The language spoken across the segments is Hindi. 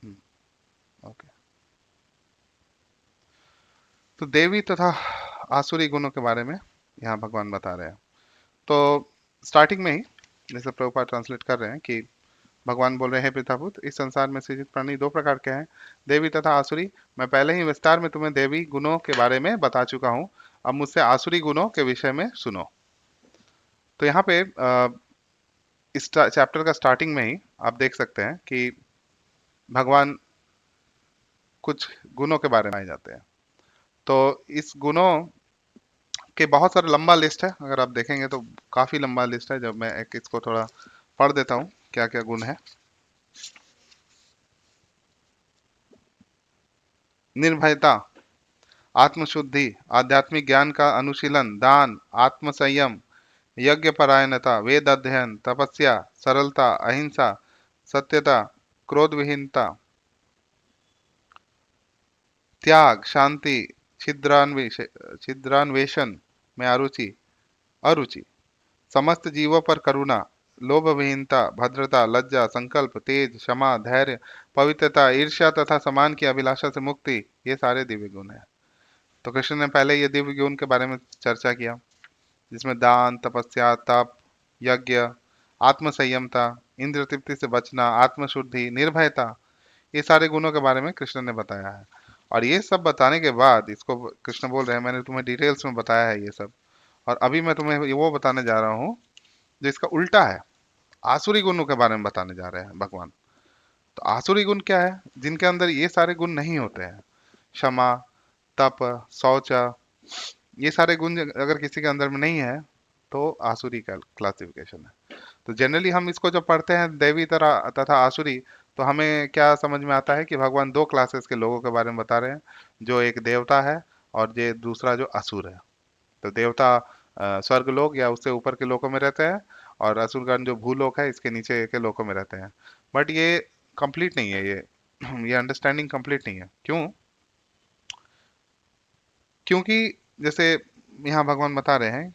ओके। तो देवी तथा आसुरी गुणों के बारे में यहाँ भगवान बता रहे हैं। तो स्टार्टिंग में ही जैसे प्रभुपाद ट्रांसलेट कर रहे हैं कि भगवान बोल रहे हैं, पितापुत, इस संसार में सृजित प्राणी दो प्रकार के हैं, देवी तथा आसुरी। मैं पहले ही विस्तार में तुम्हें देवी गुणों के बारे में बता चुका हूँ, अब मुझसे आसुरी गुणों के विषय में सुनो। तो यहाँ पे इस चैप्टर का स्टार्टिंग में ही आप देख सकते हैं कि भगवान कुछ गुणों के बारे में आए जाते हैं। तो इस गुणों के बहुत सारा लंबा लिस्ट है, अगर आप देखेंगे तो काफी लंबा लिस्ट है। जब मैं एक इसको थोड़ा पढ़ देता हूँ क्या क्या गुण है। निर्भयता, आत्मशुद्धि, आध्यात्मिक ज्ञान का अनुशीलन, दान, आत्म संयम, यज्ञ परायणता, वेद अध्ययन, तपस्या, सरलता, अहिंसा, सत्यता, क्रोध विहीनता, त्याग, शांति, छिद्रान्वेषण में अरुचि, अरुचि, समस्त जीवों पर करुणा, लोभ विहीनता, भद्रता, लज्जा, संकल्प, तेज, क्षमा, धैर्य, पवित्रता, ईर्ष्या तथा समान की अभिलाषा से मुक्ति, ये सारे दिव्य गुण हैं। तो कृष्ण ने पहले ये दिव्य गुण के बारे में चर्चा किया, जिसमें दान, तपस्या, तप, यज्ञ, आत्म संयमता, इंद्र तृप्ति से बचना, आत्मशुद्धि, निर्भयता, ये सारे गुणों के बारे में कृष्ण ने बताया है। और ये सब बताने के बाद इसको कृष्ण बोल रहे हैं, मैंने तुम्हें डिटेल्स में बताया है ये सब, और अभी मैं तुम्हें वो बताने जा रहा हूँ जो इसका उल्टा है। आसुरी गुणों के बारे में बताने जा रहे हैं भगवान। तो आसुरी गुण क्या है? जिनके अंदर ये सारे गुण नहीं होते हैं, क्षमा, तप, शौच, ये सारे गुण अगर किसी के अंदर में नहीं है तो आसुरी का क्लासिफिकेशन है। तो जनरली हम इसको जब पढ़ते हैं देवी तरह तथा आसुरी, तो हमें क्या समझ में आता है कि भगवान दो क्लासेस के लोगों के बारे में बता रहे हैं, जो एक देवता है और ये दूसरा जो असुर है। तो देवता स्वर्ग लोक या उससे ऊपर के लोकों में रहते हैं, और असुरगण जो भूलोक है इसके नीचे के लोकों में रहते हैं। बट ये कंप्लीट नहीं है, ये ये अंडरस्टैंडिंग कंप्लीट नहीं है। क्यों? क्योंकि जैसे यहाँ भगवान बता रहे हैं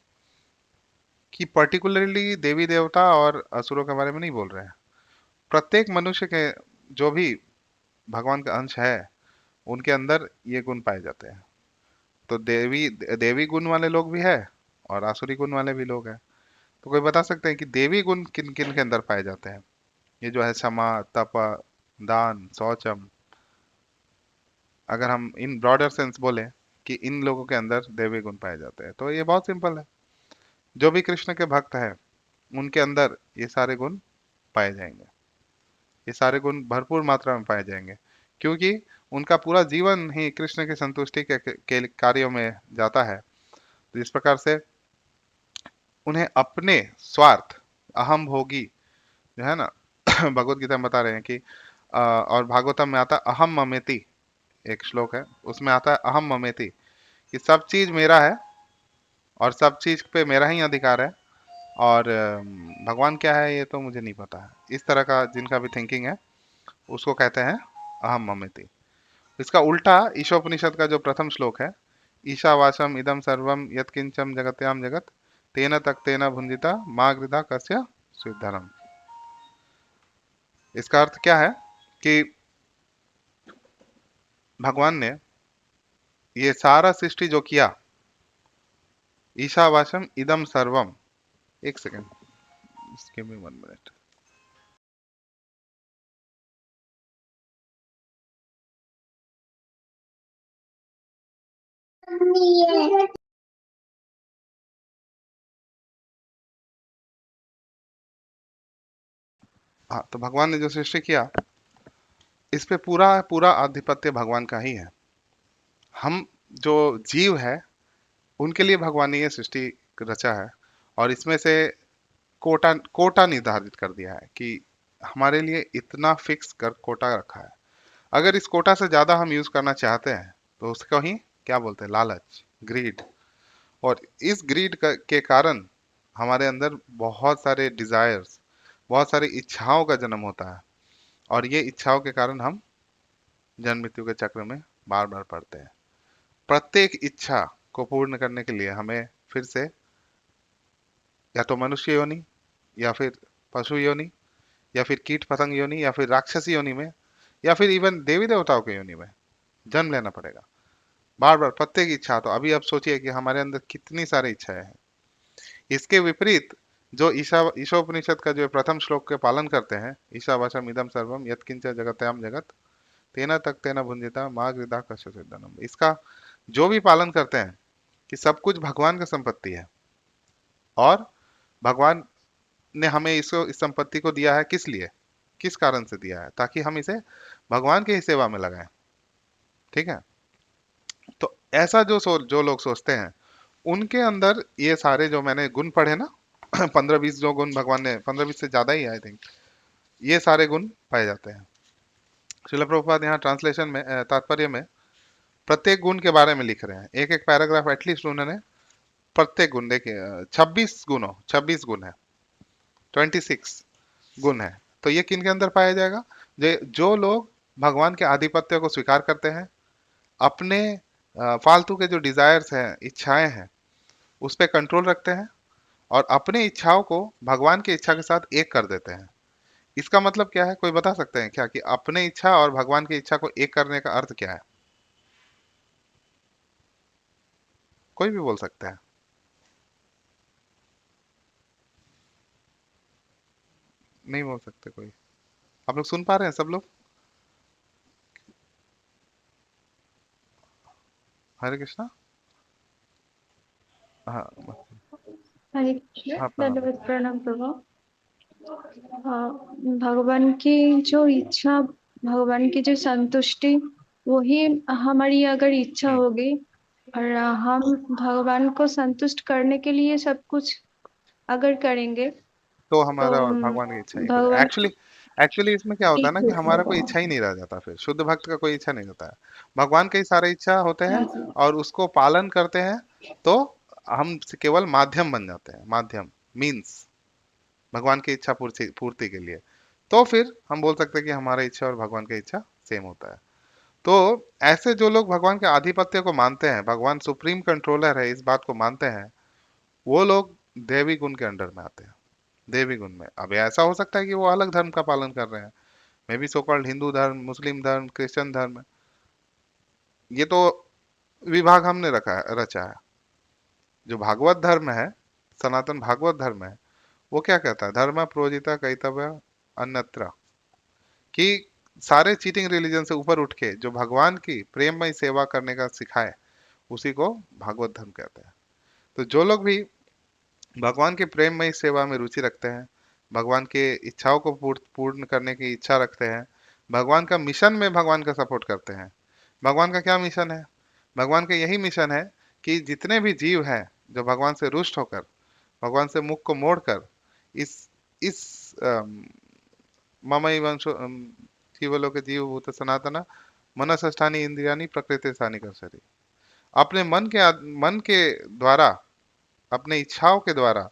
कि पर्टिकुलरली देवी देवता और असुरों के बारे में नहीं बोल रहे हैं। प्रत्येक मनुष्य के जो भी भगवान का अंश है, उनके अंदर ये गुण पाए जाते हैं। तो देवी देवी गुण वाले लोग भी है और आसुरी गुण वाले भी लोग हैं। तो कोई बता सकते हैं कि देवी गुण किन किन के अंदर पाए जाते हैं? ये जो है क्षमा, तप, दान, शौचम, अगर हम इन ब्रॉडर सेंस बोले कि इन लोगों के अंदर देवी गुण पाए जाते हैं, तो ये बहुत सिंपल है। जो भी कृष्ण के भक्त हैं उनके अंदर ये सारे गुण पाए जाएंगे। ये सारे गुण भरपूर मात्रा में पाए जाएंगे, क्योंकि उनका पूरा जीवन ही कृष्ण की संतुष्टि के कार्यों में जाता है। तो इस प्रकार से उन्हें अपने स्वार्थ, अहम भोगी जो है ना, भगवत गीता में बता रहे हैं कि और भागवतम में आता है अहम ममेति, एक श्लोक है उसमें आता है अहम ममेति, कि सब चीज मेरा है और सब चीज पे मेरा ही अधिकार है, और भगवान क्या है ये तो मुझे नहीं पता है। इस तरह का जिनका भी थिंकिंग है उसको कहते हैं अहम ममेति। इसका उल्टा ईशोपनिषद का जो प्रथम श्लोक है, ईशावासम इदम सर्वम यत्किंचम जगत्याम जगत तेन तक तेन भुंजिता माँ गृधा कस्य स्विद्धरम। इसका अर्थ क्या है कि भगवान ने ये सारा सृष्टि जो किया, ईशावासम इदम सर्वम, एक सेकेंड, गिव मी 1 मिनट। हाँ, तो भगवान ने जो सृष्टि किया, इस पे पूरा पूरा आधिपत्य भगवान का ही है। हम जो जीव है उनके लिए भगवान ने ये सृष्टि रचा है, और इसमें से कोटा कोटा निर्धारित कर दिया है कि हमारे लिए इतना फिक्स कर कोटा रखा है। अगर इस कोटा से ज्यादा हम यूज करना चाहते हैं तो उसको ही क्या बोलते हैं, लालच, ग्रीड। और इस ग्रीड के कारण हमारे अंदर बहुत सारे डिजायर्स, बहुत सारी इच्छाओं का जन्म होता है, और ये इच्छाओं के कारण हम जन्म मृत्यु के चक्र में बार बार पड़ते हैं। प्रत्येक इच्छा को पूर्ण करने के लिए हमें फिर से या तो मनुष्य योनि, या फिर पशु योनि, या फिर कीट पतंग योनि, या फिर राक्षसी योनि में या फिर इवन देवी देवताओं के योनि में जन्म लेना पड़ेगा बार बार प्रत्येक इच्छा। तो अभी आप सोचिए कि हमारे अंदर कितनी सारी इच्छाएं हैं। इसके विपरीत जो ईशोपनिषद का जो प्रथम श्लोक के पालन करते हैं, ईशावासम इदम सर्वम यत्किंच जगत्याम जगत तेना तक तेना भुंजिता माँ गृदा कश्यसिद्धनम, इसका जो भी पालन करते हैं कि सब कुछ भगवान की संपत्ति है, और भगवान ने हमें इसको इस संपत्ति को दिया है किस लिए, किस कारण से दिया है, ताकि हम इसे भगवान की ही सेवा में लगाएं। ठीक है। तो ऐसा जो लोग सोचते हैं, उनके अंदर ये सारे जो मैंने गुण पढ़े ना 15-20 जो गुण भगवान ने, 15-20 से ज्यादा ही आई थिंक, ये सारे गुण पाए जाते हैं। श्रील प्रभुपाद यहाँ ट्रांसलेशन में तात्पर्य में प्रत्येक गुण के बारे में लिख रहे हैं, एक एक पैराग्राफ एटलीस्ट उन्होंने प्रत्येक गुण, देखिए 26 गुण है, 26 गुण है। तो ये किन के अंदर पाया जाएगा? जो लोग भगवान के आधिपत्य को स्वीकार करते हैं, अपने फालतू के जो डिजायर्स हैं, इच्छाएं हैं, उस पर कंट्रोल रखते हैं, और अपने इच्छाओं को भगवान की इच्छा के साथ एक कर देते हैं। इसका मतलब क्या है, कोई बता सकते हैं क्या कि अपने इच्छा और भगवान की इच्छा को एक करने का अर्थ क्या है? कोई भी बोल सकता है। नहीं बोल सकते कोई? आप लोग सुन पा रहे हैं सब लोग? हरे कृष्णा। हाँ। हरे कृष्ण, हाँ, प्रणाम। दंडवत प्रणाम प्रभु। हाँ, भगवान की जो इच्छा, भगवान की जो संतुष्टि, वही हमारी अगर इच्छा हम्म। होगी, और हम भगवान को संतुष्ट करने के लिए सब कुछ अगर करेंगे, तो तो हमारा और भगवान की इच्छा ही हो जाए। भगवान एक्चुअली एक्चुअली इसमें क्या होता है ठीक ना कि हो हमारा कोई जाएगा। इच्छा ही नहीं रह जाता, फिर शुद्ध भक्त का कोई इच्छा नहीं होता है, भगवान के ही सारे इच्छा होते हैं, हाँ जी। और उसको पालन करते हैं। तो हम केवल माध्यम बन जाते हैं, माध्यम, मीन्स, भगवान की इच्छा पूर्ति पूर्ति के लिए। तो फिर हम बोल सकते हैं कि हमारा इच्छा और भगवान की इच्छा सेम होता है। तो ऐसे जो लोग भगवान के आधिपत्य को मानते हैं, भगवान सुप्रीम कंट्रोलर है, इस बात को मानते हैं, वो लोग देवी गुण के अंडर में आते हैं। देवी गुण में अब ऐसा हो सकता है कि वो अलग धर्म का पालन कर रहे हैं, may be so called Hindu धर्म, मुस्लिम धर्म, क्रिश्चियन धर्म, ये तो विभाग हमने रचा है। जो भागवत धर्म है, सनातन भागवत धर्म है, वो क्या कहता है, धर्म प्रोजिता कैतव्य अन्यत्र, कि सारे चीटिंग रिलीजन से ऊपर उठ के जो भगवान की प्रेममय सेवा करने का सिखाए, उसी को भागवत धर्म कहते हैं। तो जो लोग भी भगवान के प्रेममय सेवा में रुचि रखते हैं, भगवान के इच्छाओं को पूर्ण करने की इच्छा रखते हैं, भगवान का मिशन में भगवान का सपोर्ट करते हैं। भगवान का क्या मिशन है? भगवान का यही मिशन है कि जितने भी जीव हैं जो भगवान से रुष्ट होकर, भगवान से मुख को मोड़कर, इस ममई वंशो जीवलोक जीवभूत सनातना मनसष्ठानी इंद्रियानी प्रकृति स्थानी कर सरी, अपने मन के द्वारा, अपने इच्छाओं के द्वारा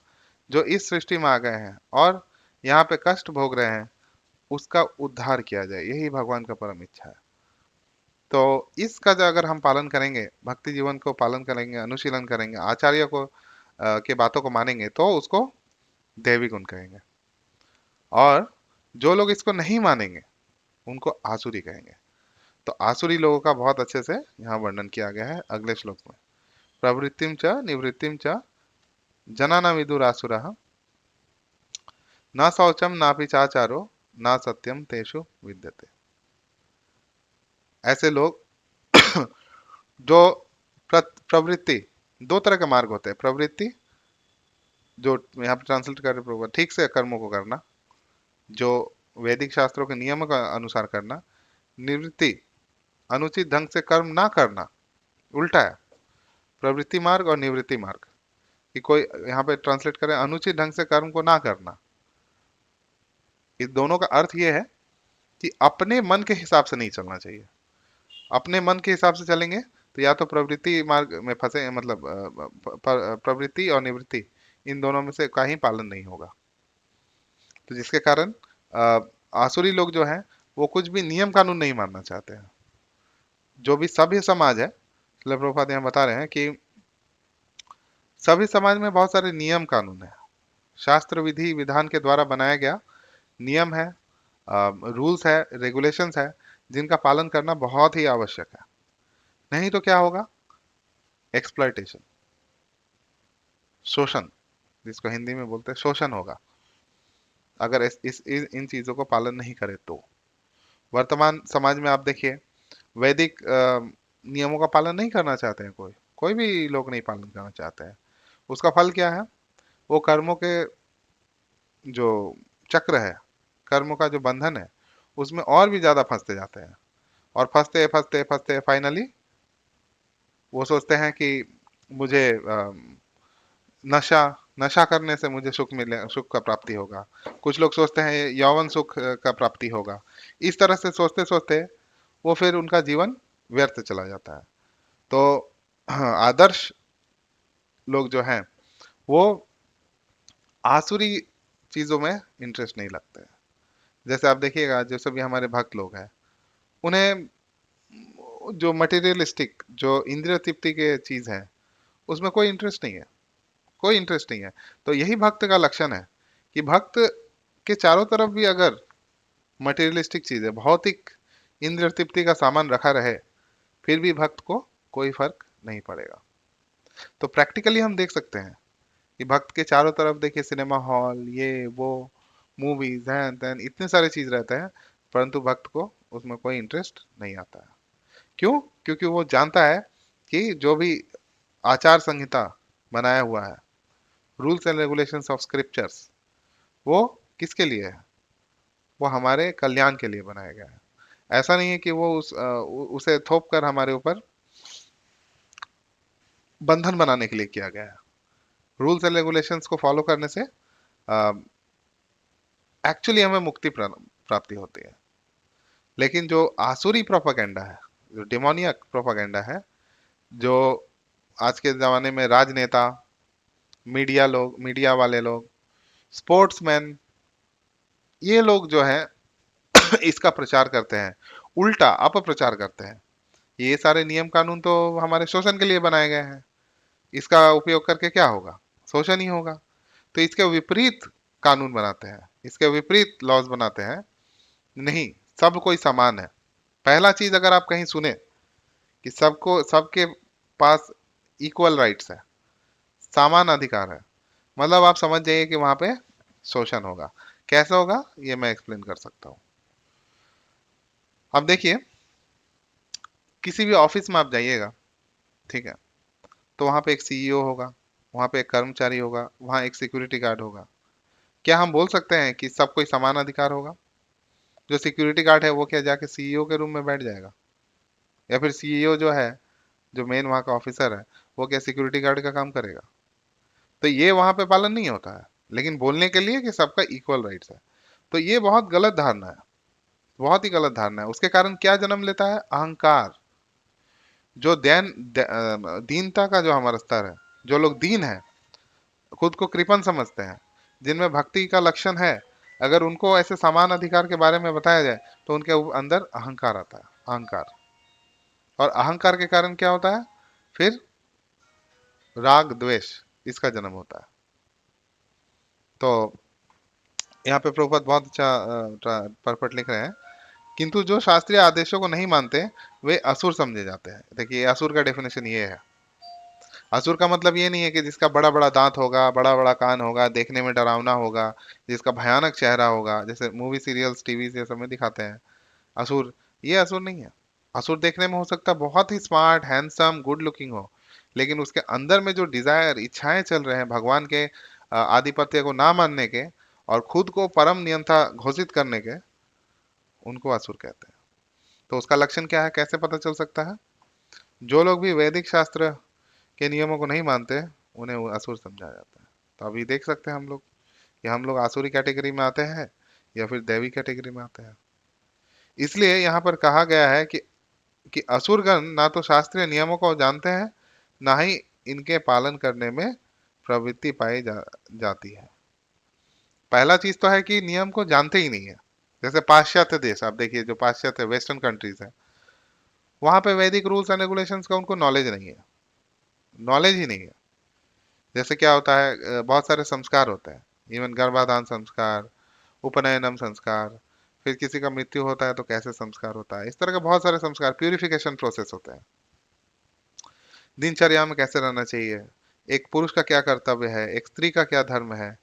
जो इस सृष्टि में आ गए हैं और यहाँ पे कष्ट भोग रहे हैं, उसका उद्धार किया जाए, यही भगवान का परम इच्छा है। तो इसका जो अगर हम पालन करेंगे, भक्ति जीवन को पालन करेंगे, अनुशीलन करेंगे, आचार्य को के बातों को मानेंगे, तो उसको दैवी गुण कहेंगे। और जो लोग इसको नहीं मानेंगे, उनको आसुरी कहेंगे। तो आसुरी लोगों का बहुत अच्छे से यहाँ वर्णन किया गया है अगले श्लोक में। प्रवृत्तिम च निवृत्तिम च जनाना विदुरासुरः न शौचम नापि चाचारो न सत्यम तेषु विद्यते। ऐसे लोग जो प्रवृत्ति, दो तरह के मार्ग होते हैं। प्रवृत्ति, जो यहाँ पे ट्रांसलेट कर रहे प्रभु, ठीक से कर्मों को करना, जो वैदिक शास्त्रों के नियमों का अनुसार करना। निवृत्ति, अनुचित ढंग से कर्म ना करना, उल्टा है प्रवृत्ति मार्ग और निवृत्ति मार्ग। कि कोई यहाँ पे ट्रांसलेट करें, अनुचित ढंग से कर्म को ना करना। इस दोनों का अर्थ ये है कि अपने मन के हिसाब से नहीं चलना चाहिए। अपने मन के हिसाब से चलेंगे तो या तो प्रवृत्ति मार्ग में फंसे, मतलब प्रवृत्ति और निवृत्ति, इन दोनों में से का ही पालन नहीं होगा। तो जिसके कारण आसुरी लोग जो हैं, वो कुछ भी नियम कानून नहीं मानना चाहते हैं। जो भी सभ्य समाज है, श्रील प्रभुपाद यहाँ बता रहे हैं कि सभ्य समाज में बहुत सारे नियम कानून है, शास्त्र विधि विधान के द्वारा बनाया गया नियम है, रूल्स है, रेगुलेशंस है, जिनका पालन करना बहुत ही आवश्यक है। नहीं तो क्या होगा? एक्सप्लॉयटेशन, शोषण, जिसको हिंदी में बोलते हैं शोषण होगा, अगर इन चीजों को पालन नहीं करे तो। वर्तमान समाज में आप देखिए, वैदिक नियमों का पालन नहीं करना चाहते हैं, कोई कोई भी लोग नहीं पालन करना चाहते हैं। उसका फल क्या है? वो कर्मों के जो चक्र है, कर्मों का जो बंधन है, उसमें और भी ज्यादा फंसते जाते हैं। और फंसते फंसते फंसते फाइनली वो सोचते हैं कि मुझे नशा नशा करने से मुझे सुख मिले, सुख का प्राप्ति होगा। कुछ लोग सोचते हैं यौवन सुख का प्राप्ति होगा। इस तरह से सोचते सोचते वो फिर उनका जीवन व्यर्थ चला जाता है। तो हाँ, आदर्श लोग जो हैं वो आसुरी चीजों में इंटरेस्ट नहीं लगते हैं। जैसे आप देखिएगा, जैसे भी हमारे भक्त लोग हैं, उन्हें जो मटेरियलिस्टिक, जो इंद्रिय तृप्ति के चीज है, उसमें कोई इंटरेस्ट नहीं है, कोई इंटरेस्ट नहीं है। तो यही भक्त का लक्षण है कि भक्त के चारों तरफ भी अगर मटेरियलिस्टिक चीज है, भौतिक इंद्रिय तृप्ति का सामान रखा रहे, फिर भी भक्त को कोई फर्क नहीं पड़ेगा। तो प्रैक्टिकली हम देख सकते हैं कि भक्त के चारों तरफ देखिए, सिनेमा हॉल, ये वो, मूवीज हैं देन इतने सारे चीज रहते हैं, परंतु भक्त को उसमें कोई इंटरेस्ट नहीं आता है। क्यों? क्योंकि वो जानता है कि जो भी आचार संहिता बनाया हुआ है, rules and regulations of scriptures, वो किसके लिए है? वो हमारे कल्याण के लिए बनाया गया है। ऐसा नहीं है कि वो उसे थोप कर हमारे ऊपर बंधन बनाने के लिए किया गया है। रूल्स एंड रेगुलेशंस को फॉलो करने से एक्चुअली हमें मुक्ति प्राप्ति होती है। लेकिन जो आसुरी प्रोपागेंडा है, जो डिमोनियक प्रोपागेंडा है, जो आज के जमाने में राजनेता, मीडिया लोग, मीडिया वाले लोग, स्पोर्ट्समैन, ये लोग जो है इसका प्रचार करते हैं, उल्टा अपप्रचार करते हैं। ये सारे नियम कानून तो हमारे शोषण के लिए बनाए गए हैं, इसका उपयोग करके क्या होगा? शोषण ही होगा। तो इसके विपरीत कानून बनाते हैं, इसके विपरीत लॉज बनाते हैं। नहीं, सब कोई समान है। पहला चीज अगर आप कहीं सुने कि सबको, सबके पास इक्वल राइट्स है, समान अधिकार है, मतलब आप समझ जाइए कि वहां पे शोषण होगा। कैसे होगा ये मैं एक्सप्लेन कर सकता हूँ। अब देखिए, किसी भी ऑफिस में आप जाइएगा, ठीक है, तो वहां पे एक सीईओ होगा, वहां पे एक कर्मचारी होगा, वहां एक सिक्योरिटी गार्ड होगा। क्या हम बोल सकते हैं कि सब कोई समान अधिकार होगा? जो सिक्योरिटी गार्ड है वो क्या जाके सीईओ के रूम में बैठ जाएगा? या फिर सीईओ जो है, जो मेन वहां का ऑफिसर है, वो क्या सिक्योरिटी गार्ड का काम करेगा? तो ये वहां पे पालन नहीं होता है। लेकिन बोलने के लिए कि सबका इक्वल राइट्स है। तो ये बहुत गलत धारणा है, बहुत ही गलत धारणा है। उसके कारण क्या जन्म लेता है? अहंकार। जो दीनता का जो हमारा स्तर है, जो लोग दीन है, खुद को कृपण समझते हैं, जिनमें भक्ति का लक्षण है, अगर उनको ऐसे समान अधिकार के बारे में बताया जाए तो उनके अंदर अहंकार आता है, अहंकार। और अहंकार के कारण क्या होता है? फिर राग द्वेष, इसका जन्म होता है। तो यहाँ पे प्रभुपाद बहुत अच्छा परपट लिख रहे हैं, किंतु जो शास्त्रीय आदेशों को नहीं मानते वे असुर समझे जाते हैं। देखिए, असुर का डेफिनेशन ये है। असुर का मतलब ये नहीं है कि जिसका बड़ा बड़ा दांत होगा, बड़ा बड़ा कान होगा, देखने में डरावना होगा, जिसका भयानक चेहरा होगा, जैसे मूवी सीरियल्स टीवी ये सब में दिखाते हैं असुर। ये असुर नहीं है। असुर देखने में हो सकता है बहुत ही स्मार्ट, हैंडसम, गुड लुकिंग हो, लेकिन उसके अंदर में जो डिजायर, इच्छाएं चल रहे हैं भगवान के आधिपत्य को ना मानने के और खुद को परम नियंता घोषित करने के, उनको असुर कहते हैं। तो उसका लक्षण क्या है, कैसे पता चल सकता है? जो लोग भी वैदिक शास्त्र के नियमों को नहीं मानते, उन्हें वो असुर समझा जाता है। तो अभी देख सकते हैं हम लोग कि हम लोग आसुरी कैटेगरी में आते हैं या फिर दैवी कैटेगरी में आते हैं। इसलिए यहाँ पर कहा गया है कि असुरगण ना तो शास्त्रीय नियमों को जानते हैं, ना ही इनके पालन करने में प्रवृत्ति पाई जाती है। पहला चीज तो है कि नियम को जानते ही नहीं है। जैसे पाश्चात्य देश आप देखिए, जो पाश्चात्य वेस्टर्न कंट्रीज है, वहां पे वैदिक रूल्स एंड रेगुलेशंस का उनको नॉलेज नहीं है, नॉलेज ही नहीं है। जैसे क्या होता है, बहुत सारे संस्कार होते हैं, इवन गर्भाधान संस्कार, उपनयनम संस्कार, फिर किसी का मृत्यु होता है तो कैसे संस्कार होता है, इस तरह के बहुत सारे संस्कार, प्यूरिफिकेशन प्रोसेस होते हैं। दिनचर्या में कैसे रहना चाहिए, एक पुरुष का क्या कर्तव्य है, एक स्त्री का क्या धर्म है,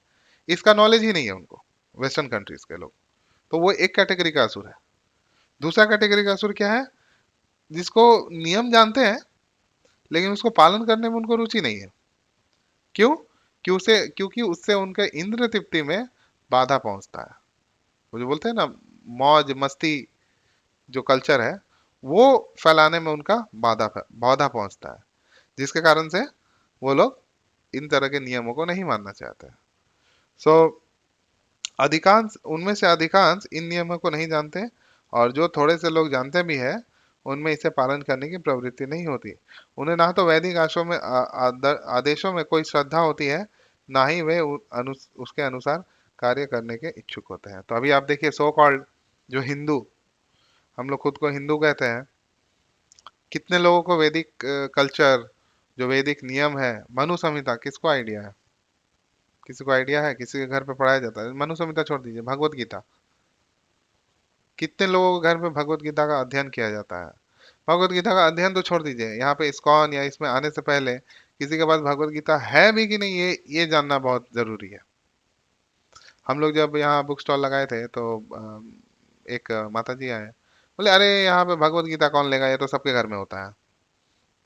इसका नॉलेज ही नहीं है उनको, वेस्टर्न कंट्रीज के लोग। तो वो एक कैटेगरी का असुर है। दूसरा कैटेगरी का असुर क्या है, जिसको नियम जानते हैं लेकिन उसको पालन करने में उनको रुचि नहीं है। क्यों? क्योंकि उससे उनके इंद्र तृप्ति में बाधा पहुंचता है। वो जो बोलते हैं ना, मौज मस्ती जो कल्चर है, वो फैलाने में उनका बाधा पहुंचता है, जिसके कारण से वो लोग इन तरह के नियमों को नहीं मानना चाहते। सो अधिकांश उनमें से अधिकांश इन नियमों को नहीं जानते, और जो थोड़े से लोग जानते भी हैं उनमें इसे पालन करने की प्रवृत्ति नहीं होती। उन्हें ना तो वैदिक आश्रम में आदेशों में कोई श्रद्धा होती है, ना ही वे उसके अनुसार कार्य करने के इच्छुक होते हैं। तो अभी आप देखिए, सो कॉल्ड जो हिंदू, हम लोग खुद को हिंदू कहते हैं, कितने लोगों को वैदिक कल्चर, जो वैदिक नियम है, मनु संहिता, किसको आइडिया है? किसी को आइडिया है? किसी के घर पे पढ़ाया जाता है? मनु संहिता छोड़ दीजिए, भगवत गीता, कितने लोगों के घर में भगवत गीता का अध्ययन किया जाता है? भगवत गीता का अध्ययन तो छोड़ दीजिए, यहाँ पे इस्कॉन या इसमें आने से पहले किसी के पास भगवत गीता है भी कि नहीं, ये जानना बहुत जरूरी है। हम लोग जब यहाँ बुक स्टॉल लगाए थे तो एक माता जी आए, बोले अरे यहाँ पे भगवत गीता कौन लेगा, ये तो सबके घर में होता है।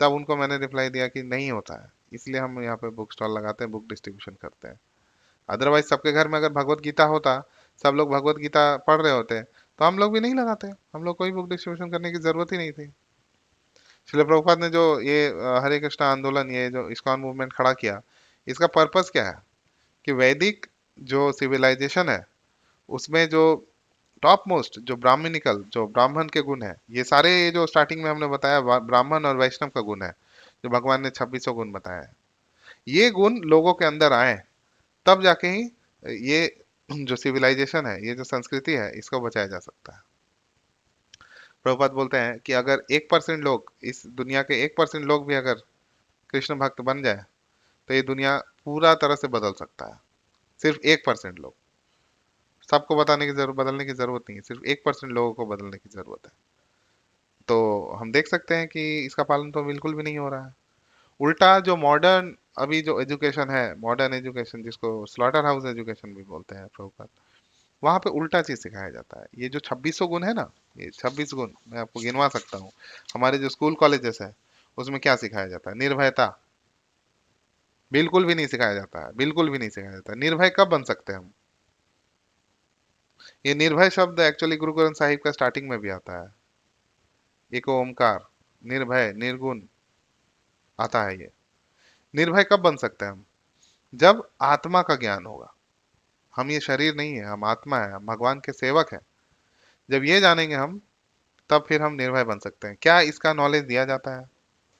तब उनको मैंने रिप्लाई दिया कि नहीं होता है, इसलिए हम यहाँ पे बुक स्टॉल लगाते हैं, बुक डिस्ट्रीब्यूशन करते हैं। अदरवाइज सबके घर में अगर भगवत गीता होता, सब लोग भगवत गीता पढ़ रहे होते, तो हम लोग भी नहीं लगाते, हम लोग कोई बुक डिस्ट्रीब्यूशन करने की जरूरत ही नहीं थी। श्रील प्रभुपाद ने जो ये हरे कृष्णा आंदोलन, ये जो इस्कॉन मूवमेंट खड़ा किया, इसका पर्पस क्या है? कि वैदिक जो सिविलाइजेशन है, उसमें जो टॉप मोस्ट, जो ब्राह्मणिकल, जो ब्राह्मण के गुण है, ये सारे, ये जो स्टार्टिंग में हमने बताया, ब्राह्मण और वैष्णव का गुण है, जो भगवान ने 2600 गुण बताया है, ये गुण लोगों के अंदर आए, तब जाके ही ये जो सिविलाइजेशन है, ये जो संस्कृति है, इसको बचाया जा सकता है। प्रभुपाद बोलते हैं कि अगर 1% लोग, इस दुनिया के 1% लोग भी अगर कृष्ण भक्त बन जाए, तो ये दुनिया पूरा तरह से बदल सकता है। सिर्फ 1% लोग, सबको बदलने की जरूरत नहीं है, सिर्फ 1% लोगों को बदलने की जरूरत है। तो हम देख सकते हैं कि इसका पालन तो बिल्कुल भी नहीं हो रहा है। उल्टा जो मॉडर्न अभी जो एजुकेशन है, मॉडर्न एजुकेशन, जिसको स्लॉटर हाउस एजुकेशन भी बोलते हैं प्रभुपाद, वहां पे उल्टा चीज सिखाया जाता है। ये जो 2600 गुण है ना, ये 26 गुण मैं आपको गिनवा सकता हूँ। हमारे जो स्कूल कॉलेजेस है, उसमें क्या सिखाया जाता है? निर्भयता, बिल्कुल भी नहीं सिखाया जाता है, बिल्कुल भी नहीं सिखाया जाता है। निर्भय कब बन सकते हैं हम? ये निर्भय शब्द एक्चुअली गुरु ग्रंथ साहिब का स्टार्टिंग में भी आता है, एक ओमकार, निर्भय, निर्गुण आता है ये। निर्भय कब बन सकते हैं हम? जब आत्मा का ज्ञान होगा, हम ये शरीर नहीं है, हम आत्मा है, हम भगवान के सेवक हैं। जब ये जानेंगे हम, तब फिर हम निर्भय बन सकते हैं। क्या इसका नॉलेज दिया जाता है?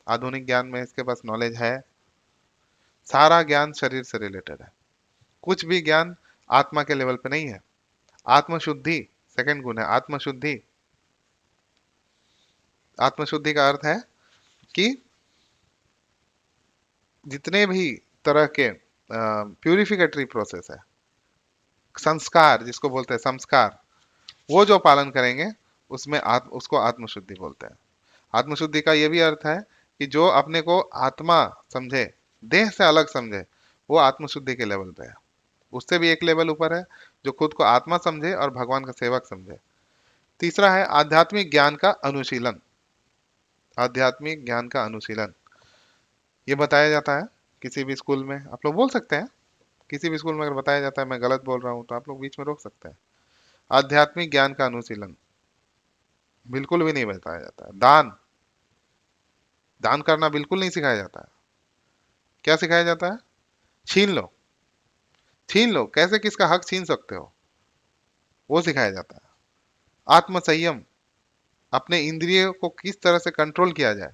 आधुनिक ज्ञान में इसके पास नॉलेज है? सारा ज्ञान शरीर से रिलेटेड है, कुछ भी ज्ञान आत्मा के लेवल पे नहीं है। आत्मशुद्धि सेकंड गुण है, आत्मशुद्धि। आत्मशुद्धि का अर्थ है कि जितने भी तरह के प्यूरिफिकेटरी प्रोसेस है, संस्कार जिसको बोलते हैं संस्कार, वो जो पालन करेंगे, उसमें उसको आत्मशुद्धि बोलते हैं। आत्मशुद्धि का ये भी अर्थ है कि जो अपने को आत्मा समझे, देह से अलग समझे, वो आत्मशुद्धि के लेवल पे है। उससे भी एक लेवल ऊपर है, जो खुद को आत्मा समझे और भगवान का सेवक समझे। तीसरा है आध्यात्मिक ज्ञान का अनुशीलन। आध्यात्मिक ज्ञान का अनुशीलन ये बताया जाता है किसी भी स्कूल में, आप लोग बोल सकते हैं, किसी भी स्कूल में अगर बताया जाता है, मैं गलत बोल रहा हूँ तो आप लोग बीच में रोक सकते हैं। आध्यात्मिक ज्ञान का अनुशीलन बिल्कुल भी नहीं बताया जाता है। दान, दान करना बिल्कुल नहीं सिखाया जाता है। क्या सिखाया जाता है? छीन लो, छीन लो, कैसे किसका हक छीन सकते हो, वो सिखाया जाता है। आत्म संयम, अपने इंद्रियों को किस तरह से कंट्रोल किया जाए,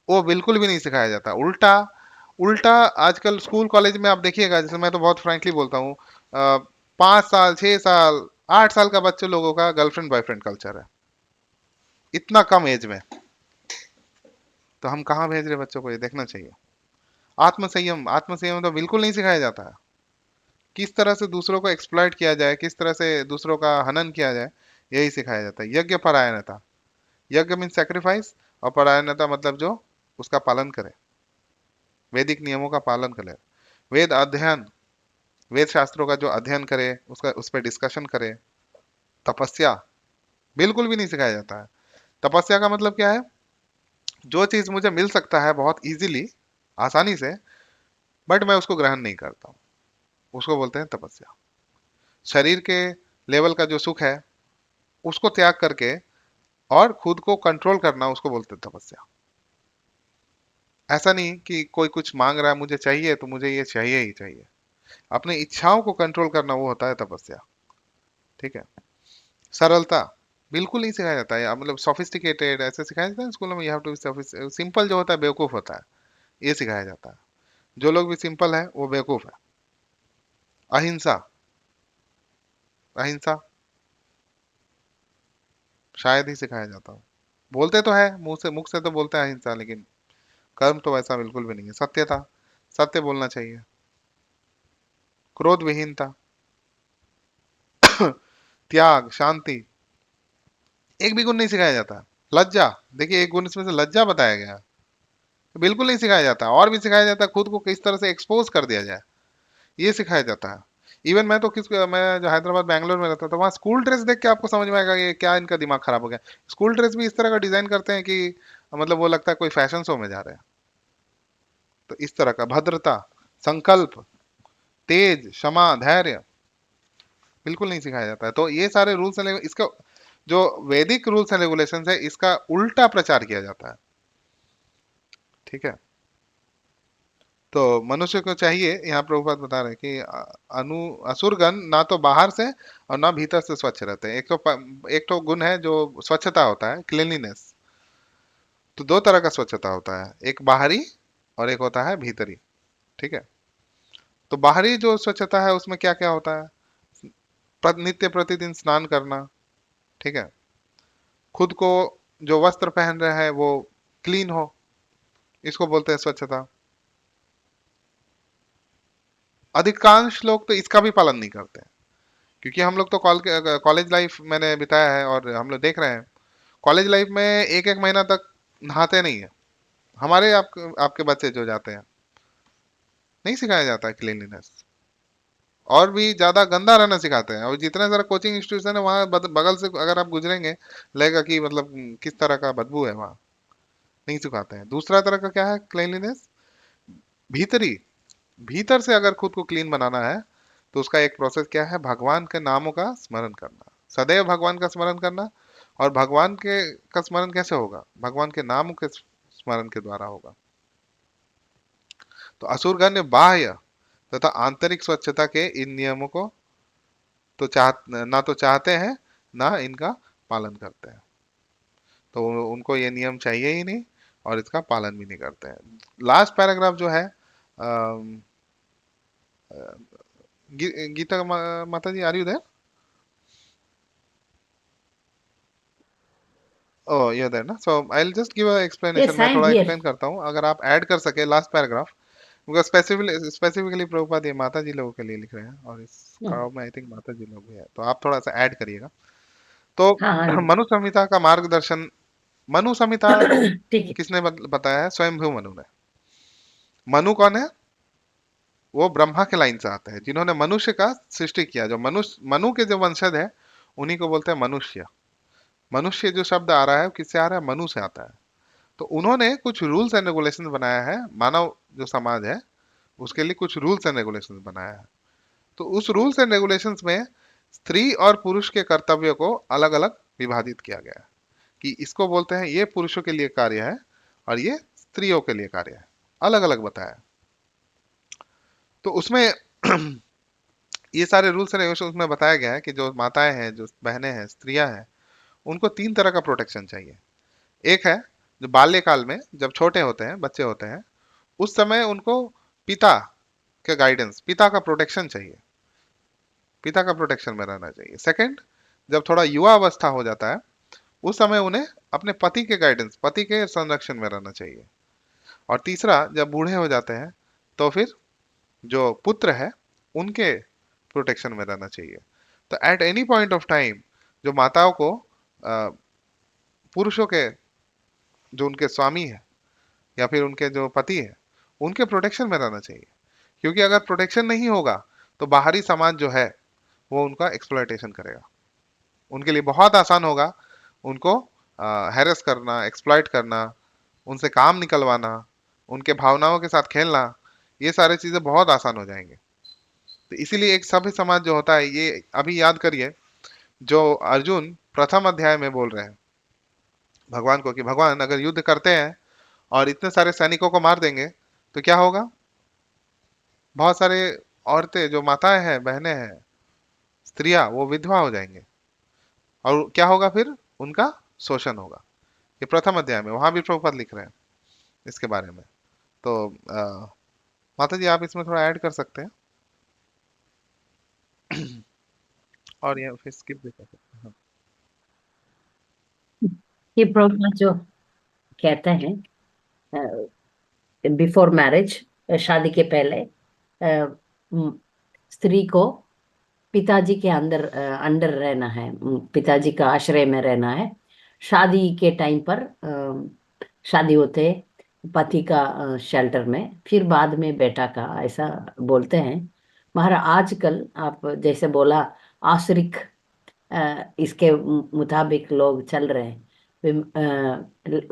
वो बिल्कुल भी नहीं सिखाया जाता। उल्टा, उल्टा आजकल स्कूल कॉलेज में आप देखिएगा, जैसे मैं तो बहुत फ्रैंकली बोलता हूँ, 5 साल, 6 साल, 8 साल का बच्चे लोगों का गर्लफ्रेंड बॉयफ्रेंड कल्चर है, इतना कम एज में। तो हम कहाँ भेज रहे बच्चों को, ये देखना चाहिए। आत्म संयम, आत्म संयम तो बिल्कुल नहीं सिखाया जाता है। किस तरह से दूसरों को एक्सप्लॉइट किया जाए, किस तरह से दूसरों का हनन किया जाए, यही सिखाया जाता है। यज्ञ परायणता, यज्ञ मीन सेक्रीफाइस, और परायणता मतलब जो उसका पालन करे, वैदिक नियमों का पालन करे। वेद अध्ययन, वेद शास्त्रों का जो अध्ययन करे, उसका उस पर डिस्कशन करे। तपस्या बिल्कुल भी नहीं सिखाया जाता है। तपस्या का मतलब क्या है? जो चीज मुझे मिल सकता है बहुत इजीली, आसानी से, बट मैं उसको ग्रहण नहीं करता हूँ, उसको बोलते हैं तपस्या। शरीर के लेवल का जो सुख है उसको त्याग करके और खुद को कंट्रोल करना, उसको बोलते हैं तपस्या। ऐसा नहीं कि कोई कुछ मांग रहा है, मुझे चाहिए तो मुझे ये चाहिए ही चाहिए। अपनी इच्छाओं को कंट्रोल करना, वो होता है तपस्या। ठीक है। सरलता बिल्कुल नहीं सिखाया जाता है, मतलब सोफिस्टिकेटेड ऐसे सिखाया जाता है स्कूलों में, you have to be simple. जो होता है बेवकूफ होता है, ये सिखाया जाता है। जो लोग भी सिंपल है वो बेवकूफ है। अहिंसा, अहिंसा शायद ही सिखाया जाता हो। बोलते तो है मुंह से, मुख से तो बोलते हैं अहिंसा, लेकिन कर्म तो वैसा बिल्कुल भी नहीं है। सत्यता, सत्य बोलना चाहिए। क्रोध विहीनता, त्याग, शांति, एक भी गुण नहीं सिखाया जाता। लज्जा, देखिए एक गुण इसमें से लज्जा बताया गया है, बिल्कुल नहीं सिखाया जाता। और भी सिखाया जाता है खुद को किस तरह से एक्सपोज कर दिया जाए, ये सिखाया जाता है। इवन मैं तो मैं जो हैदराबाद बैंगलोर में रहता था, वहाँ स्कूल ड्रेस देख के आपको समझ में आएगा ये क्या इनका दिमाग खराब हो गया। स्कूल ड्रेस भी इस तरह का डिजाइन करते हैं कि मतलब वो लगता है कोई फैशन शो में जा रहे हैं। तो इस तरह का भद्रता, संकल्प, तेज, क्षमा, धैर्य, बिल्कुल नहीं सिखाया जाता है। तो ये सारे रूल्स एंड इसका जो वैदिक रूल्स एंड रेगुलेशंस है, इसका उल्टा प्रचार किया जाता है। ठीक है। तो मनुष्य को चाहिए, यहाँ प्रभुपाद बता रहे हैं कि अनु असुरगण ना तो बाहर से और ना भीतर से स्वच्छ रहते हैं। एक तो गुण है जो स्वच्छता होता है, क्लीनलीनेस। तो दो तरह का स्वच्छता होता है, एक बाहरी और एक होता है भीतरी। ठीक है। तो बाहरी जो स्वच्छता है उसमें क्या क्या होता है? नित्य प्रतिदिन स्नान करना। ठीक है। खुद को जो वस्त्र पहन रहे हैं वो क्लीन हो, इसको बोलते हैं स्वच्छता। अधिकांश लोग तो इसका भी पालन नहीं करते हैं, क्योंकि हम लोग तो कॉलेज लाइफ मैंने बिताया है और हम लोग देख रहे हैं, कॉलेज लाइफ में एक एक महीना तक नहाते नहीं है। हमारे आपके बच्चे जो जाते हैं, नहीं सिखाया जाता है क्लीनलीनेस, और भी ज्यादा गंदा रहना सिखाते हैं। और जितने सारे कोचिंग इंस्टीट्यूशन है वहाँ बगल से अगर आप गुजरेंगे, लगेगा कि मतलब किस तरह का बदबू है वहाँ। नहीं सिखाते हैं। दूसरा तरह का क्या है क्लीनलीनेस? भीतरी, भीतर से अगर खुद को क्लीन बनाना है तो उसका एक प्रोसेस क्या है? भगवान के नामों का स्मरण करना, सदैव भगवान का स्मरण करना। और भगवान के का स्मरण कैसे होगा? भगवान के नाम के स्मरण के द्वारा होगा। तो असुरगण ने बाह्य तथा आंतरिक स्वच्छता के इन नियमों को तो ना तो चाहते हैं, ना इनका पालन करते हैं। तो उनको ये नियम चाहिए ही नहीं और इसका पालन भी नहीं करते हैं। लास्ट पैराग्राफ जो है, अम, गीता माता ji, are you there? Oh ये देयर ना, so I will just give a explanation. Yes, मैं I am थोड़ा here. एक्सप्लेन करता हूँ, अगर आप ऐड कर सके last paragraph. Because specifically Prabhupada ये माता जी लोगों के लिए लिख रहे हैं, और इस हम्म, क्राउड में आई थिंक माता जी लोग भी है, तो आप थोड़ा सा ऐड करिएगा। तो हाँ हाँ जी। मनु संहिता का मार्गदर्शन, मनु संहिता ठीक है। किसने बताया है? स्वयंभू मनु ने। मनु कौन है? वो ब्रह्मा के लाइन से आते हैं, जिन्होंने मनुष्य का सृष्टि किया। जो मनुष्य, मनु के जो वंशज है, उन्हीं को बोलते हैं मनुष्य। मनुष्य जो शब्द आ रहा है वो किससे आ रहा है? मनु से आता है। तो उन्होंने कुछ रूल्स एंड रेगुलेशंस बनाया है, मानव जो समाज है उसके लिए कुछ रूल्स एंड रेगुलेशंस बनाया है। तो उस रूल्स एंड रेगुलेशंस में स्त्री और पुरुष के कर्तव्यों को अलग अलग विभाजित किया गया है, कि इसको बोलते हैं ये पुरुषों के लिए कार्य है और ये स्त्रियों के लिए कार्य है, अलग अलग बताया है। तो उसमें ये सारे रूल्स एंड रेगुलेशंस में बताया गया है कि जो माताएं हैं, जो बहनें हैं, स्त्रियां हैं, उनको तीन तरह का प्रोटेक्शन चाहिए। एक है जो बाल्यकाल में, जब छोटे होते हैं, बच्चे होते हैं, उस समय उनको पिता के गाइडेंस, पिता का प्रोटेक्शन चाहिए, पिता का प्रोटेक्शन में रहना चाहिए। सेकंड, जब थोड़ा युवा अवस्था हो जाता है, उस समय उन्हें अपने पति के गाइडेंस, पति के संरक्षण में रहना चाहिए। और तीसरा, जब बूढ़े हो जाते हैं तो फिर जो पुत्र है उनके प्रोटेक्शन में रहना चाहिए। तो at any point of time जो माताओं को अ, पुरुषों के, जो उनके स्वामी है या फिर उनके जो पति है, उनके प्रोटेक्शन में रहना चाहिए। क्योंकि अगर प्रोटेक्शन नहीं होगा तो बाहरी समाज जो है वो उनका एक्सप्लॉयटेशन करेगा। उनके लिए बहुत आसान होगा उनको हैरेस करना, एक्सप्लॉइट करना, उनसे काम निकलवाना, उनके भावनाओं के साथ खेलना, ये सारी चीजें बहुत आसान हो जाएंगे। तो इसीलिए एक सभ्य समाज जो होता है, ये अभी याद करिए, जो अर्जुन प्रथम अध्याय में बोल रहे हैं भगवान को कि भगवान अगर युद्ध करते हैं और इतने सारे सैनिकों को मार देंगे तो क्या होगा? बहुत सारे औरतें जो माताएं हैं, बहनें हैं, स्त्रियां, वो विधवा हो जाएंगे। और क्या होगा फिर? उनका शोषण होगा। ये प्रथम अध्याय में, वहां भी प्रभुपद लिख रहे हैं इसके बारे में। तो माता जी आप इसमें थोड़ा ऐड कर सकते हैं, और ये फिर स्किप भी कर सकते हैं। ये प्रॉब्लम जो कहते हैं बिफोर मैरिज, शादी के पहले स्त्री को पिताजी के अंडर रहना है, पिताजी का आश्रय में रहना है। शादी के टाइम पर शादी होते पति का शेल्टर में, फिर बाद में बेटा का, ऐसा बोलते हैं। मगर आजकल आप जैसे बोला आश्रिक इसके मुताबिक लोग चल रहे हैं।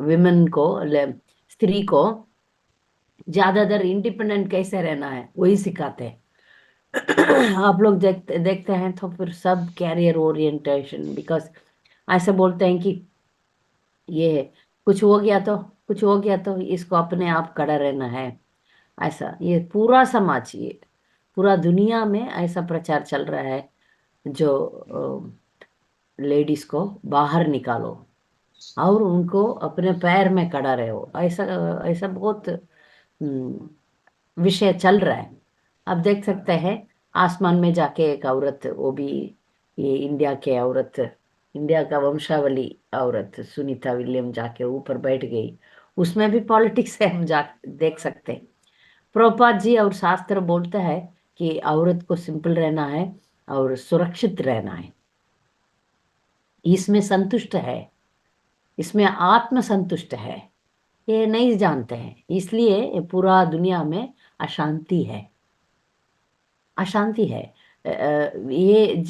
विमेन को, स्त्री को ज्यादातर इंडिपेंडेंट कैसे रहना है वही सिखाते हैं। आप लोग देखते देखते हैं तो फिर सब कैरियर ओरिएंटेशन, बिकॉज ऐसे बोलते हैं कि ये कुछ हो गया तो कुछ हो गया तो इसको अपने आप खड़ा रहना है। ऐसा ये पूरा समाज, ये पूरा दुनिया में ऐसा प्रचार चल रहा है, जो लेडीज को बाहर निकालो और उनको अपने पैर में खड़ा रहो, ऐसा ऐसा बहुत विषय चल रहा है। आप देख सकते हैं आसमान में जाके एक औरत, वो भी ये इंडिया के औरत, इंडिया का वंशावली औरत सुनीता विलियम जाके ऊपर बैठ गई। उसमें भी पॉलिटिक्स है, हम जा देख सकते हैं। प्रभुपाद जी और शास्त्र बोलता है कि औरत को सिंपल रहना है और सुरक्षित रहना है, इसमें संतुष्ट है, इसमें आत्म संतुष्ट है। ये नहीं जानते हैं, इसलिए पूरा दुनिया में अशांति है, अशांति है। ये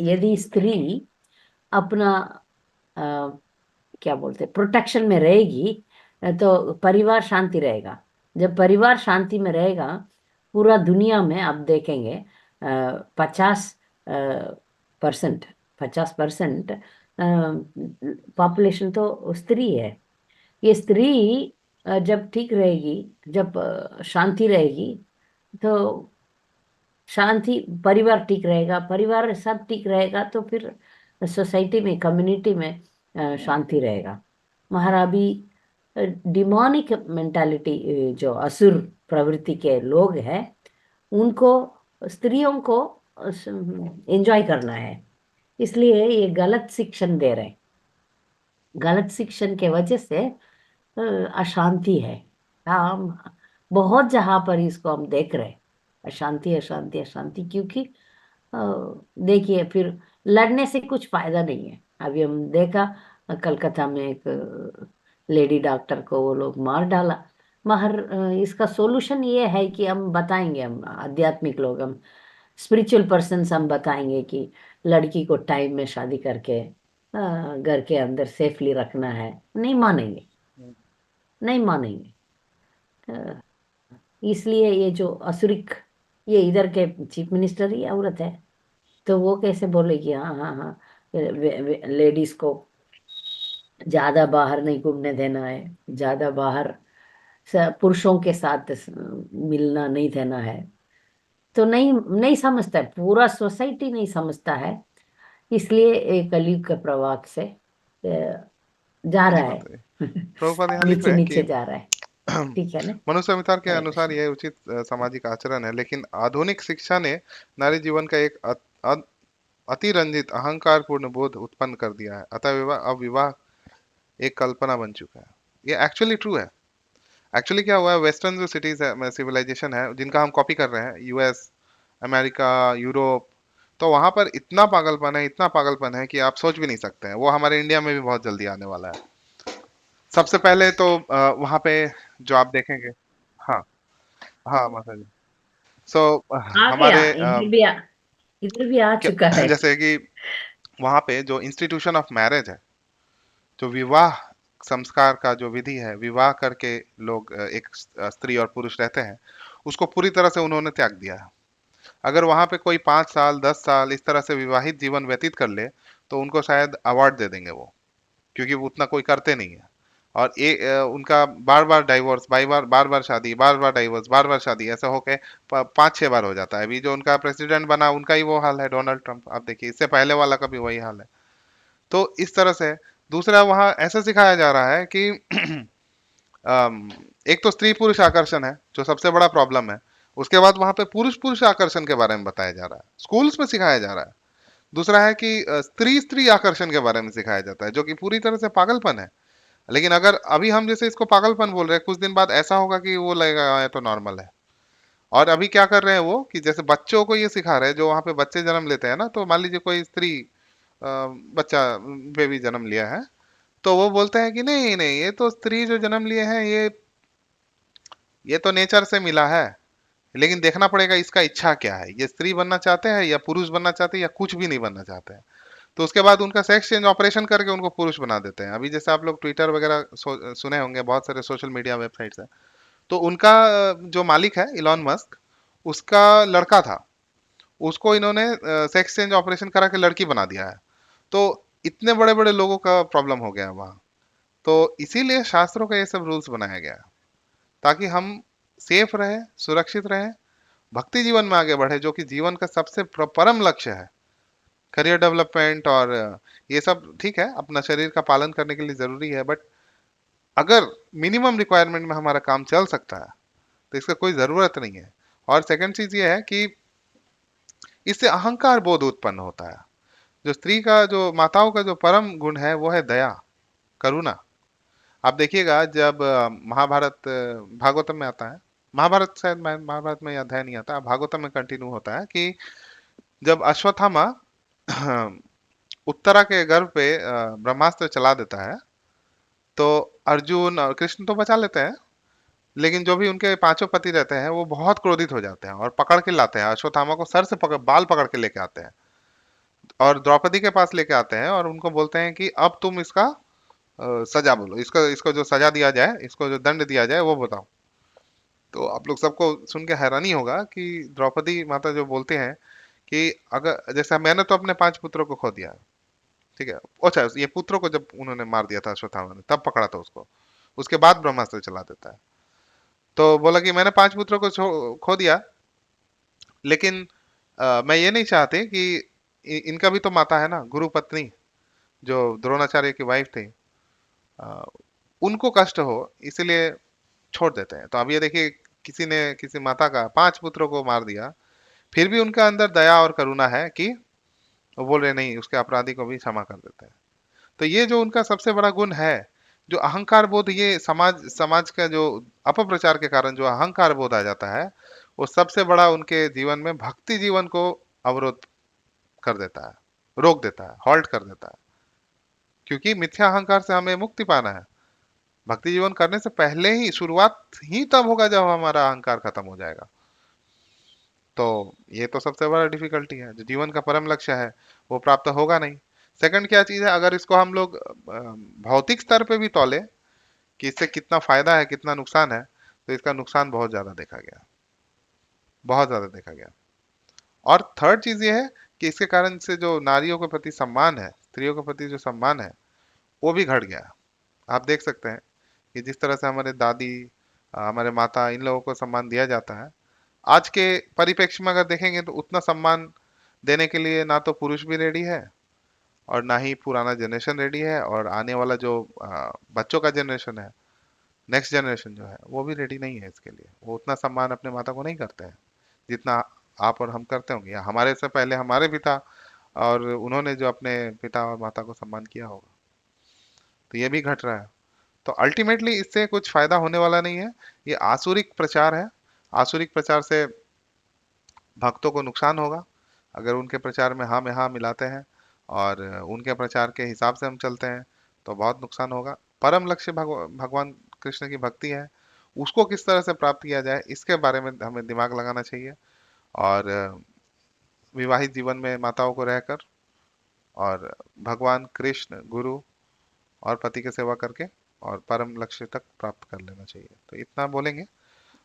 यदि स्त्री अपना क्या बोलते प्रोटेक्शन में रहेगी तो परिवार शांति रहेगा। जब परिवार शांति में रहेगा, पूरा दुनिया में आप देखेंगे 50% 50% पॉपुलेशन तो स्त्री है। ये स्त्री जब ठीक रहेगी, जब शांति रहेगी, तो शांति, परिवार ठीक रहेगा, परिवार सब ठीक रहेगा तो फिर सोसाइटी में, कम्युनिटी में शांति रहेगा। महाराबी डिमोनिक मेंटालिटी, जो असुर प्रवृत्ति के लोग हैं, उनको, स्त्रियों को एंजॉय करना है, इसलिए ये गलत शिक्षण दे रहे हैं। गलत शिक्षण के वजह से अशांति है। हम बहुत जगह पर इसको हम देख रहे हैं, अशांति अशांति अशांति, क्योंकि अ, देखिए फिर लड़ने से कुछ फायदा नहीं है। अभी हम देखा कलकत्ता में एक लेडी डॉक्टर को वो लोग मार डाला। मगर इसका सॉल्यूशन ये है कि हम बताएंगे, हम आध्यात्मिक लोग, हम स्पिरिचुअल पर्सन, हम बताएंगे कि लड़की को टाइम में शादी करके घर के अंदर सेफली रखना है। नहीं मानेंगे, नहीं मानेंगे। अ, इसलिए ये जो असुरिक, ये इधर के चीफ मिनिस्टर ही औरत है, तो वो कैसे बोलेगी हाँ हाँ हाँ लेडीज को ज्यादा बाहर नहीं घूमने देना है, ज्यादा बाहर पुरुषों के साथ मिलना नहीं देना है। तो नहीं, नहीं समझता है, पूरा सोसाइटी नहीं समझता है। इसलिए एक कलयुग के प्रभाव से जा जी रहा माता जी, है। प्रभुपाद यहाँ लिख नीचे रहे हैं कि नीचे जा रहा है। ठीक है ना? मनुष्य विचार के हरे अनुसार कृष्ण। यह उचित सामाजिक आचरण है, लेकिन आधुनिक शिक्षा ने नारी जीवन का एक अतिरंजित अहंकारपूर्ण बोध उत्पन्न कर दिया है। अतः विवाह, अब विवाह एक कल्पना बन चुका है। ये एक्चुअली ट्रू है। एक्चुअली क्या हुआ है, वेस्टर्न जो सिटीज है, सिविलाइजेशन है, जिनका हम कॉपी कर रहे हैं, यूएस, अमेरिका, यूरोप, तो वहां पर इतना पागलपन है, इतना पागलपन है कि आप सोच भी नहीं सकते हैं। वो हमारे इंडिया में भी बहुत जल्दी आने वाला है। सबसे पहले तो वहां पे जो आप देखेंगे। हाँ, हाँ माता जी। सो आ गया, हमारे इधर भी आ चुका है। जैसे कि वहां पे जो इंस्टीट्यूशन ऑफ मैरिज है, जो विवाह संस्कार का जो विधि है, विवाह करके लोग एक स्त्री और पुरुष रहते हैं, उसको पूरी तरह से उन्होंने त्याग दिया है। अगर वहां पे कोई 5 साल 10 साल इस तरह से विवाहित जीवन व्यतीत कर ले, तो उनको शायद अवार्ड दे देंगे वो, क्योंकि वो उतना कोई करते नहीं है। और उनका बार बार डाइवोर्स, बार बार शादी, बार बार डाइवोर्स, बार बार शादी, ऐसा होके 5 6 बार हो जाता है। अभी जो उनका प्रेसिडेंट बना, उनका ही वो हाल है, डोनाल्ड ट्रंप। आप देखिए, इससे पहले वाला का भी वही हाल है। तो इस तरह से दूसरा वहां ऐसा सिखाया जा रहा है कि एक तो स्त्री पुरुष आकर्षण है, जो सबसे बड़ा प्रॉब्लम है। उसके बाद वहां पे पुरुष पुरुष आकर्षण के बारे में बताया जा रहा है, स्कूल्स में सिखाया जा रहा है। दूसरा है कि स्त्री स्त्री आकर्षण के बारे में सिखाया जाता है, जो कि पूरी तरह से पागलपन है। लेकिन अगर अभी हम जैसे इसको पागलपन बोल रहे हैं, कुछ दिन बाद ऐसा होगा कि वो लगेगा "हाँ, ये तो नॉर्मल है"। और अभी क्या कर रहे हैं वो, कि जैसे बच्चों को ये सिखा रहे हैं, जो वहां पे बच्चे जन्म लेते हैं ना, तो मान लीजिए कोई स्त्री बच्चा, बेबी जन्म लिया है, तो वो बोलते हैं कि नहीं नहीं, ये तो स्त्री जो जन्म लिए हैं, ये तो नेचर से मिला है। लेकिन देखना पड़ेगा इसका इच्छा क्या है, ये स्त्री बनना चाहते हैं या पुरुष बनना चाहते हैं या कुछ भी नहीं बनना चाहते हैं। तो उसके बाद उनका सेक्स चेंज ऑपरेशन करके उनको पुरुष बना देते हैं। अभी जैसे आप लोग ट्विटर वगैरह सुने होंगे, बहुत सारे सोशल मीडिया वेबसाइट्स है। तो उनका जो मालिक है इलॉन मस्क, उसका लड़का था, उसको इन्होंने सेक्स चेंज ऑपरेशन करा के लड़की बना दिया है। तो इतने बड़े बड़े लोगों का प्रॉब्लम हो गया है वहाँ। तो इसीलिए शास्त्रों का ये सब रूल्स बनाया गया है, ताकि हम सेफ रहे, सुरक्षित रहे, भक्ति जीवन में आगे बढ़े, जो कि जीवन का सबसे परम लक्ष्य है। करियर डेवलपमेंट और ये सब ठीक है, अपना शरीर का पालन करने के लिए जरूरी है, बट अगर मिनिमम रिक्वायरमेंट में हमारा काम चल सकता है, तो इसका कोई जरूरत नहीं है। और सेकंड चीज ये है कि इससे अहंकार बोध उत्पन्न होता है। जो स्त्री का, जो माताओं का जो परम गुण है, वो है दया, करुणा। आप देखिएगा, जब महाभारत भागवतम में आता है, महाभारत शायद महाभारत में यह अध्याय नहीं आता, भागवतम में कंटिन्यू होता है कि जब अश्वत्थामा उत्तरा के गर्भ पे ब्रह्मास्त्र चला देता है, तो अर्जुन और कृष्ण तो बचा लेते हैं, लेकिन जो भी उनके पांचों पति रहते हैं, वो बहुत क्रोधित हो जाते हैं और पकड़ के लाते हैं अश्वत्थामा को, सर से पकड़, बाल पकड़ के लेके आते हैं और द्रौपदी के पास लेके आते हैं और उनको बोलते हैं कि अब तुम इसका सजा बोलो, इसको इसको जो सजा दिया जाए, इसको जो दंड दिया जाए, वो बताओ। तो आप लोग सबको सुन के हैरानी होगा कि द्रौपदी माता जो बोलते हैं कि अगर जैसा मैंने तो अपने 5 पुत्रों को खो दिया, ठीक है, अच्छा ये पुत्रों को जब उन्होंने मार दिया था अश्वत्थामा ने, तब पकड़ा था उसको, उसके बाद ब्रह्मास्त्र चला देता है। तो बोला कि मैंने 5 पुत्रों को खो दिया, लेकिन मैं ये नहीं चाहती कि इनका भी तो माता है ना, गुरु पत्नी, जो द्रोणाचार्य की वाइफ थी, अ, उनको कष्ट हो, इसलिए छोड़ देते हैं। तो अब ये देखिए, किसी ने किसी माता का 5 पुत्रों को मार दिया, फिर भी उनका अंदर दया और करुणा है कि वो बोल रहे नहीं, उसके अपराधी को भी क्षमा कर देते हैं। तो ये जो उनका सबसे बड़ा गुण है, जो अहंकार बोध, ये समाज समाज का जो अपप्रचार के कारण जो अहंकार बोध आ जाता है, वो सबसे बड़ा उनके जीवन में भक्ति जीवन को अवरोध कर देता है, रोक देता है, हॉल्ट कर देता है। क्योंकि मिथ्या अहंकार से हमें मुक्ति पाना है। भक्ति जीवन करने से पहले ही, शुरुआत ही तब होगा जब हमारा अहंकार खत्म हो जाएगा। तो ये तो सबसे बड़ा डिफिकल्टी है, जो जीवन का परम लक्ष्य है, वो प्राप्त होगा नहीं। सेकंड क्या चीज है, अगर इसको हम लोग भौतिक स्तर पे भी तौले कि इससे कितना फायदा है कितना नुकसान है, तो इसका नुकसान बहुत ज्यादा देखा गया, बहुत ज्यादा देखा गया। और थर्ड चीज ये है कि इसके कारण से जो नारियों के प्रति सम्मान है, स्त्रियों के प्रति जो सम्मान है, वो भी घट गया। आप देख सकते हैं कि जिस तरह से हमारे दादी, हमारे माता, इन लोगों को सम्मान दिया जाता है, आज के परिप्रेक्ष्य में अगर देखेंगे तो उतना सम्मान देने के लिए ना तो पुरुष भी रेडी है, और ना ही पुराना जनरेशन रेडी है, और आने वाला जो बच्चों का जनरेशन है, नेक्स्ट जनरेशन जो है, वो भी रेडी नहीं है इसके लिए। वो उतना सम्मान अपने माता को नहीं करते हैं जितना आप और हम करते होंगे, या हमारे से पहले हमारे पिता और उन्होंने जो अपने पिता और माता को सम्मान किया होगा। तो ये भी घट रहा है। तो अल्टीमेटली इससे कुछ फायदा होने वाला नहीं है। ये आसुरिक प्रचार है। आसुरिक प्रचार से भक्तों को नुकसान होगा अगर उनके प्रचार में हाँ में हाँ मिलाते हैं और उनके प्रचार के हिसाब से हम चलते हैं तो बहुत नुकसान होगा। परम लक्ष्य भगवान कृष्ण की भक्ति है, उसको किस तरह से प्राप्त किया जाए इसके बारे में हमें दिमाग लगाना चाहिए। और विवाहित जीवन में माताओं को रहकर और भगवान कृष्ण गुरु और पति की सेवा करके और परम लक्ष्य तक प्राप्त कर लेना चाहिए, तो इतना बोलेंगे।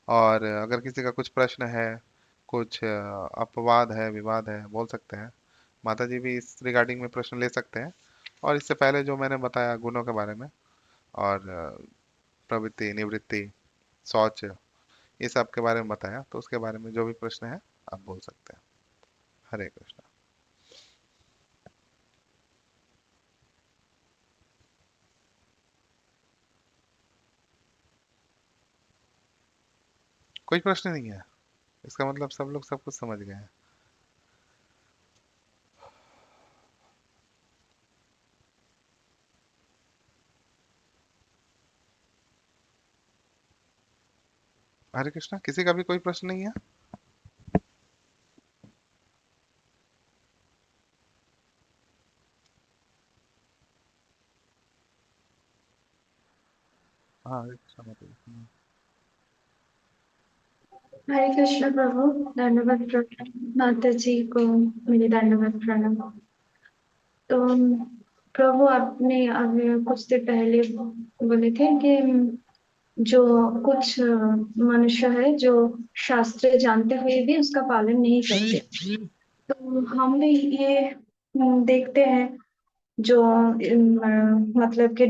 और अगर किसी का कुछ प्रश्न है, कुछ अपवाद है, विवाद है, बोल सकते हैं। माता जी भी इस रिगार्डिंग में प्रश्न ले सकते हैं। और इससे पहले जो मैंने बताया गुणों के बारे में और प्रवृत्ति निवृत्ति शौच ये सब के बारे में बताया, तो उसके बारे में जो भी प्रश्न है आप बोल सकते हैं। हरे कृष्णा। कोई प्रश्न नहीं है, इसका मतलब सब लोग सब कुछ समझ गए हैं। हरे कृष्णा, किसी का भी कोई प्रश्न नहीं है? हाँ, हरे कृष्णा माता जी। हरे कृष्ण प्रभु, दंडवत प्रणाम। माता जी को मेरे दंडवत प्रणाम। तो प्रभु, आपने अभी कुछ देर पहले बोले थे कि जो कुछ मनुष्य है जो शास्त्र जानते हुए भी उसका पालन नहीं करते। तो हम भी ये देखते हैं जो मतलब कि